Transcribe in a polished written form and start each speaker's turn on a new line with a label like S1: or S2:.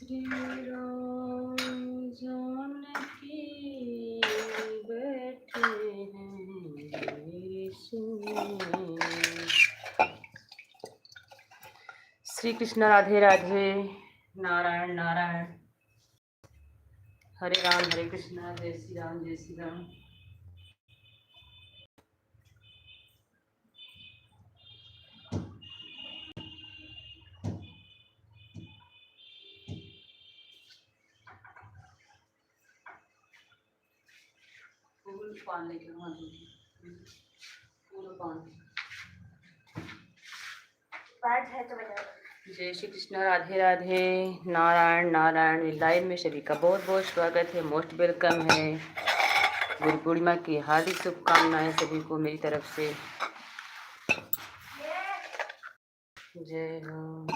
S1: श्री राम जानकी बैठे हैं मेरे सीने। श्री कृष्ण राधे राधे। नारायण नारायण। हरे राम हरे कृष्णा जय श्री राम जय श्री राम। पान लेके है तो जय श्री कृष्ण राधे राधे। नारायण नारायण। लाइव में सभी का बहुत बहुत स्वागत है, मोस्ट वेलकम है। गुरु पूर्णिमा की हार्दिक शुभकामनाएं सभी को मेरी तरफ से। जय हो।